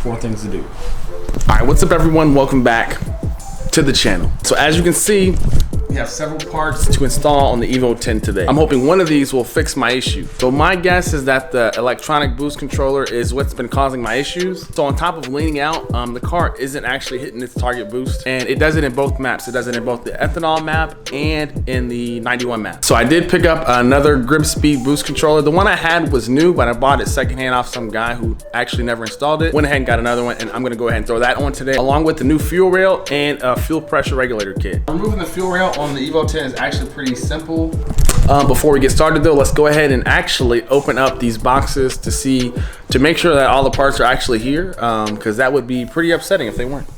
4 things to do. All right, what's up everyone? Welcome back to the channel. So as you can see, we have several parts to install on the Evo 10 today. I'm hoping one of these will fix my issue. So my guess is that the electronic boost controller is what's been causing my issues. So on top of leaning out, the car isn't actually hitting its target boost, and it does it in both maps. It does it in both the ethanol map and in the 91 map. So I did pick up another grip speed boost controller. The one I had was new, but I bought it secondhand off some guy who actually never installed it. Went ahead and got another one, and I'm gonna go ahead and throw that on today, along with the new fuel rail and a fuel pressure regulator kit. Removing the fuel rail on the Evo 10 is actually pretty simple. Before we get started though, let's go ahead and actually open up these boxes to make sure that all the parts are actually here, because that would be pretty upsetting if they weren't.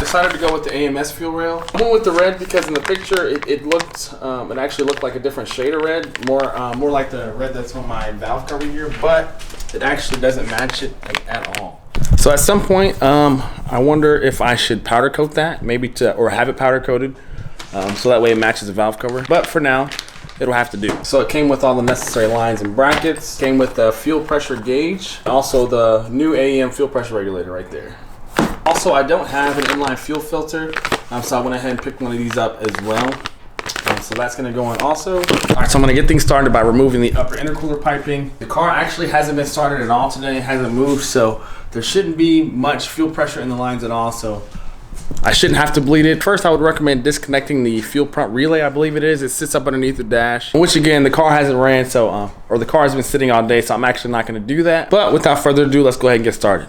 Decided to go with the AMS fuel rail. I went with the red because in the picture it actually looked like a different shade of red, more like the red that's on my valve cover here, but it actually doesn't match it at all. So at some point, I wonder if I should powder coat that, or have it powder coated, so that way it matches the valve cover. But for now, it'll have to do. So it came with all the necessary lines and brackets, came with the fuel pressure gauge, also the new AEM fuel pressure regulator right there. Also, I don't have an inline fuel filter, so I went ahead and picked one of these up as well. So that's gonna go on also. All right, so I'm gonna get things started by removing the upper intercooler piping. The car actually hasn't been started at all today, it hasn't moved, so there shouldn't be much fuel pressure in the lines at all, so I shouldn't have to bleed it. First, I would recommend disconnecting the fuel pump relay, I believe it is. It sits up underneath the dash, which again, the car hasn't ran, so, or the car has been sitting all day, so I'm actually not gonna do that. But without further ado, let's go ahead and get started.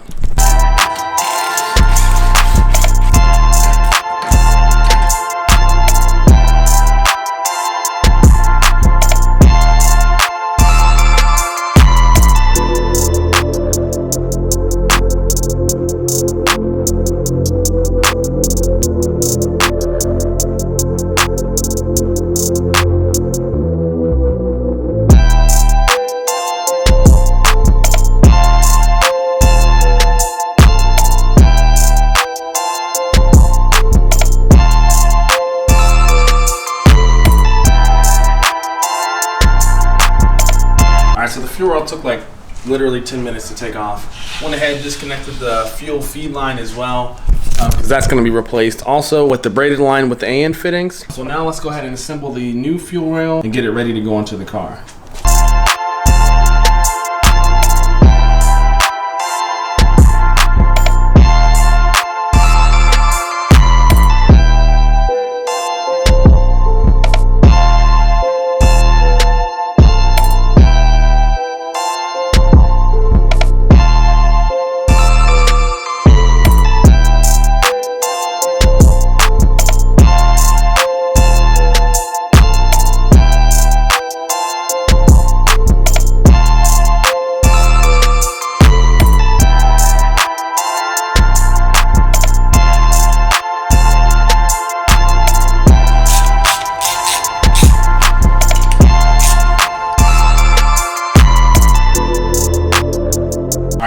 So the fuel rail took like literally 10 minutes to take off. Went ahead and disconnected the fuel feed line as well, because that's going to be replaced also with the braided line with the AN fittings. So now let's go ahead and assemble the new fuel rail and get it ready to go onto the car.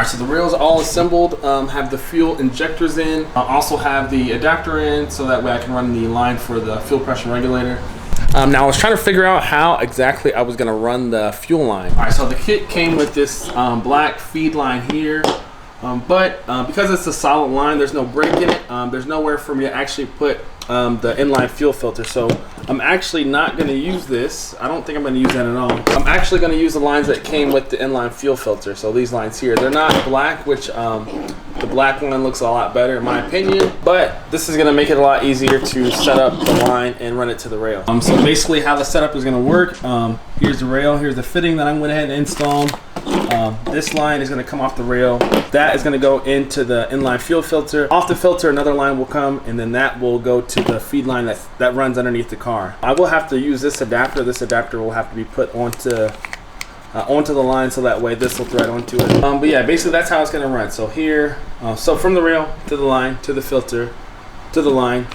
So the rails all assembled, have the fuel injectors in, also have the adapter in, so that way I can run the line for the fuel pressure regulator. Now I was trying to figure out how exactly I was gonna run the fuel line. All right, so the kit came with this black feed line here, but because it's a solid line, there's no break in it. There's nowhere for me to actually put the inline fuel filter. So I'm actually not going to use this. I don't think I'm going to use that at all. I'm actually going to use the lines that came with the inline fuel filter. So these lines here, they're not black, which the black one looks a lot better in my opinion, but this is going to make it a lot easier to set up the line and run it to the rail. So basically how the setup is going to work, here's the rail, here's the fitting that I'm going to head and install. This line is going to come off the rail. That is going to go into the inline fuel filter. Off the filter, another line will come, and then that will go to the feed line that runs underneath the car. I will have to use this adapter. This adapter will have to be put onto the line, so that way this will thread onto it. But yeah, basically that's how it's going to run. So here, so from the rail to the line, to the filter, to the line,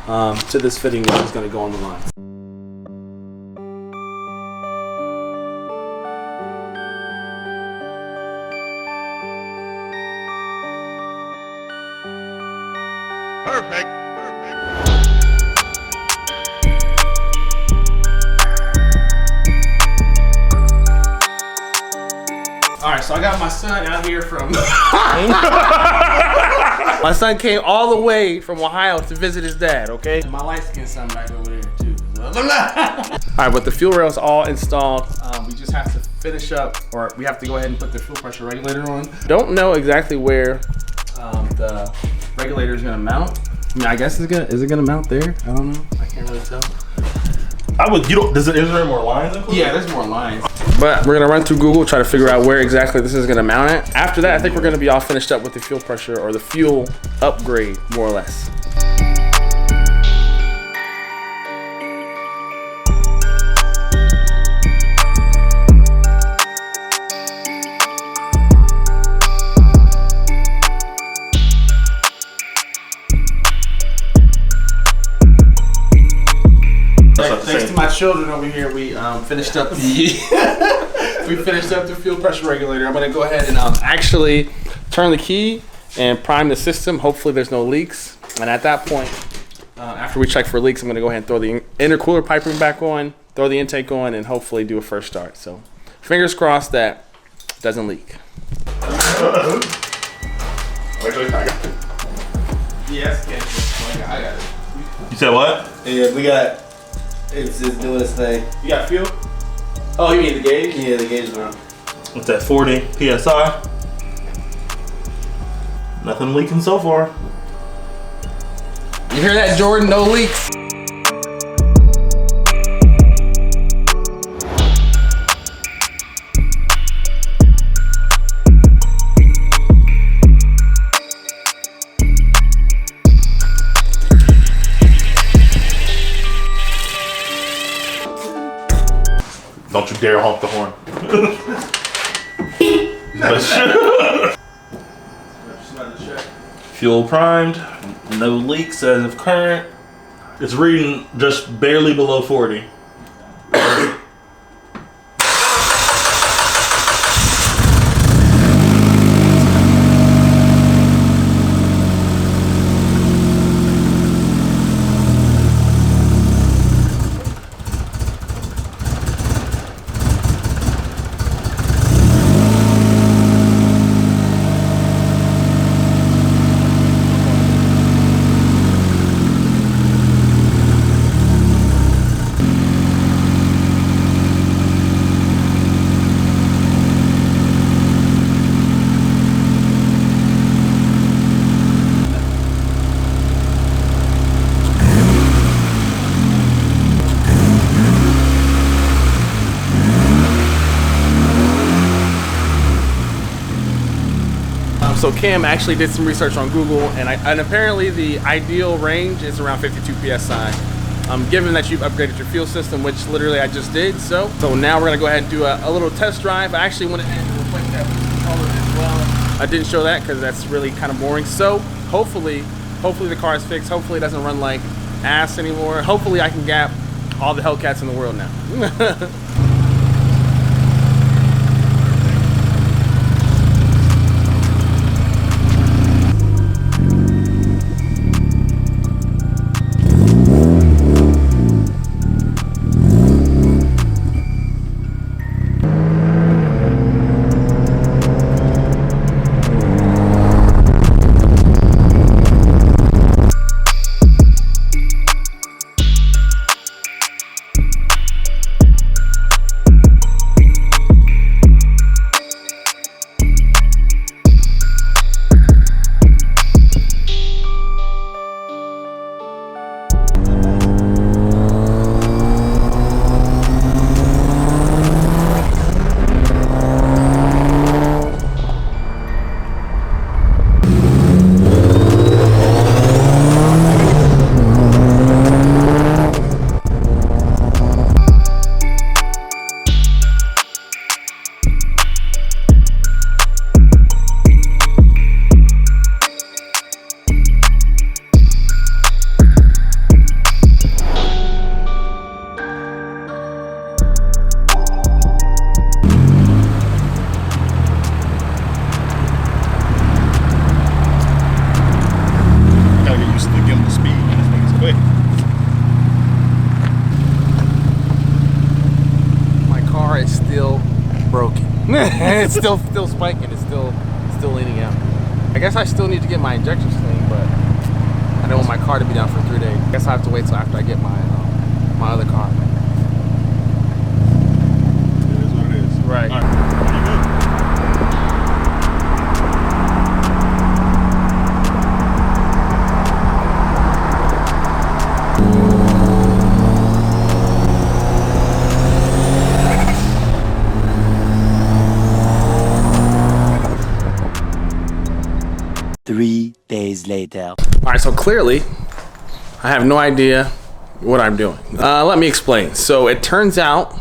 to this fitting which is going to go on the line. Perfect. All right, so I got my son out here from. My son came all the way from Ohio to visit his dad. Okay. My light-skinned son back over there too. All right, but the fuel rail is all installed. We just have to finish up, or we have to go ahead and put the fuel pressure regulator on. Don't know exactly where the regulator is gonna mount. I mean, I guess is it gonna mount there? I don't know. I can't really tell. Is there more lines included? Yeah, there's more lines. But we're gonna run through Google, try to figure out where exactly this is gonna mount it. After that, I think we're gonna be all finished up with the fuel pressure, or the fuel upgrade, more or less. Thanks to my children over here, we finished up the we finished up the fuel pressure regulator. I'm gonna go ahead and actually turn the key and prime the system. Hopefully there's no leaks. And at that point, after we check for leaks, I'm gonna go ahead and throw the intercooler piping back on, throw the intake on, and hopefully do a first start. So fingers crossed that it doesn't leak. Yes, I got it. You said what? Yeah, we got. It's just doing its thing. You got fuel? Oh, you mean the gauge? Yeah, the gauge is on. What's that, 40 PSI? Nothing leaking so far. You hear that, Jordan? No leaks. Don't you dare honk the horn. Fuel primed, no leaks as of current. It's reading just barely below 40. So Cam actually did some research on Google, and apparently the ideal range is around 52 PSI. Given that you've upgraded your fuel system, which literally I just did, so now we're gonna go ahead and do a little test drive. I actually went ahead and replaced that controller as well. I didn't show that because that's really kind of boring. So hopefully the car is fixed. Hopefully it doesn't run like ass anymore. Hopefully I can gap all the Hellcats in the world now. it's still broken. It's still spiking. It's still leaning out. I guess I still need to get my injection cleaned, but I don't want my car to be down for 3 days. I guess I have to wait till after I get my my other car. It is what it is. Right. All right. 3 days later. All right, so clearly, I have no idea what I'm doing. Let me explain. So it turns out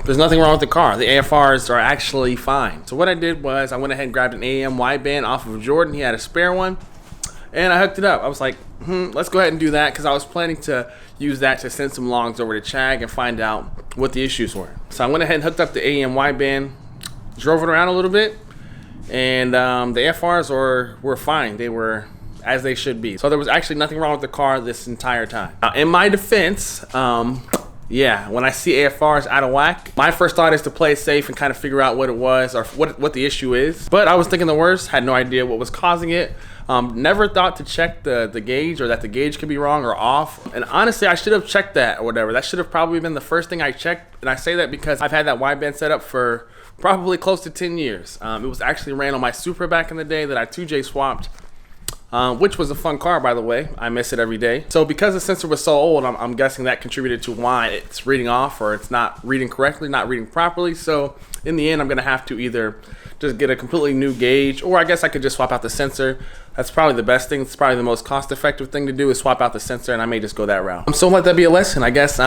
there's nothing wrong with the car. The AFRs are actually fine. So what I did was I went ahead and grabbed an AEM wideband off of Jordan. He had a spare one, and I hooked it up. I was like, let's go ahead and do that, because I was planning to use that to send some longs over to Chag and find out what the issues were. So I went ahead and hooked up the AEM wideband, drove it around a little bit, and the AFRs were fine. They were as they should be. So there was actually nothing wrong with the car this entire time. Now, in my defense, yeah, when I see AFRs out of whack, my first thought is to play it safe and kind of figure out what it was or what the issue is. But I was thinking the worst, had no idea what was causing it. Never thought to check the gauge, or that the gauge could be wrong or off. And honestly, I should have checked that or whatever. That should have probably been the first thing I checked. And I say that because I've had that wideband set up for probably close to 10 years. It was actually ran on my Supra back in the day that I 2J swapped, which was a fun car, by the way. I miss it every day. So because the sensor was so old, I'm guessing that contributed to why it's reading off, or it's not reading correctly, not reading properly. So in the end, I'm gonna have to either just get a completely new gauge, or I guess I could just swap out the sensor. That's probably the best thing. It's probably the most cost-effective thing to do, is swap out the sensor, and I may just go that route. So let that be a lesson, I guess.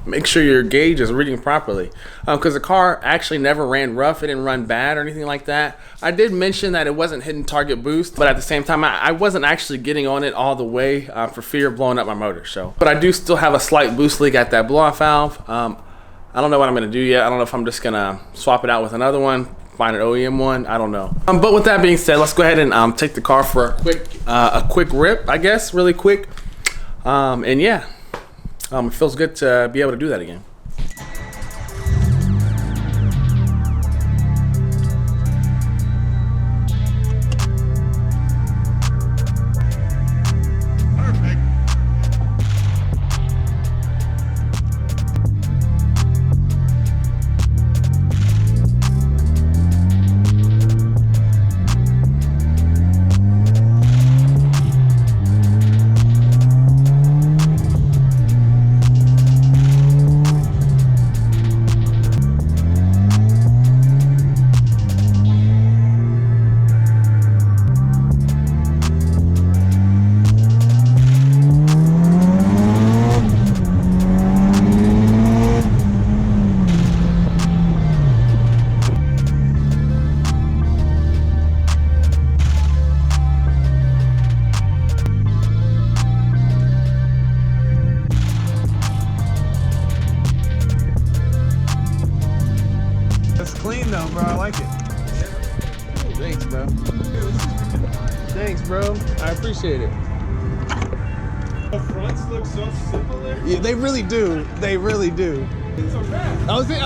Make sure your gauge is reading properly, because the car actually never ran rough. It didn't run bad or anything like that. I did mention that it wasn't hitting target boost, but at the same time, I wasn't actually getting on it all the way for fear of blowing up my motor. So, but I do still have a slight boost leak at that blow-off valve. I don't know what I'm gonna do yet. I don't know if I'm just gonna swap it out with another one, find an OEM one, I don't know. But with that being said, let's go ahead and take the car for a quick rip, I guess, really quick. And yeah, it feels good to be able to do that again. Clean though, bro. I like it. Thanks, bro. Thanks, bro. I appreciate it. The fronts look so simple there. Yeah, they really do. They really do. It's a wrap. I was thinking.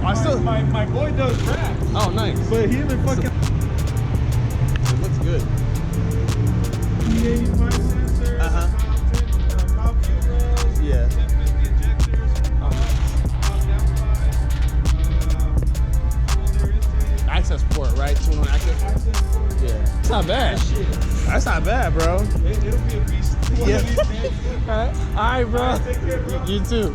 I still. My boy does wrap, Oh, nice. but he even fucking It looks good. E85 sensors, top view rails, Yeah. 1050 injectors, Oh, nice. Access port, right? 2-in-1 access. Yeah. It's not bad. That's not bad, bro. It'll be a beast. Yeah. All right, bro. Take care, bro. You too.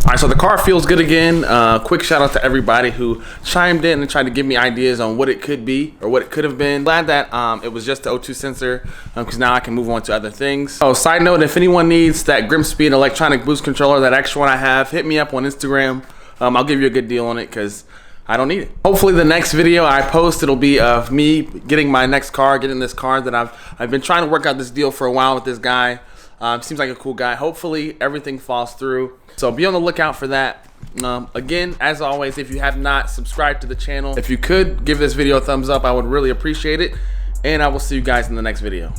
right, so the car feels good again. Quick shout out to everybody who chimed in and tried to give me ideas on what it could be or what it could have been. Glad that it was just the O2 sensor, because now I can move on to other things. Oh, side note, if anyone needs that Grimspeed electronic boost controller, that extra one I have, hit me up on Instagram. I'll give you a good deal on it because I don't need it. Hopefully the next video I post, it'll be of me getting my next car, getting this car that I've been trying to work out this deal for a while with this guy. Seems like a cool guy. Hopefully everything falls through. So be on the lookout for that. Again, as always, if you have not subscribed to the channel, if you could give this video a thumbs up, I would really appreciate it. And I will see you guys in the next video.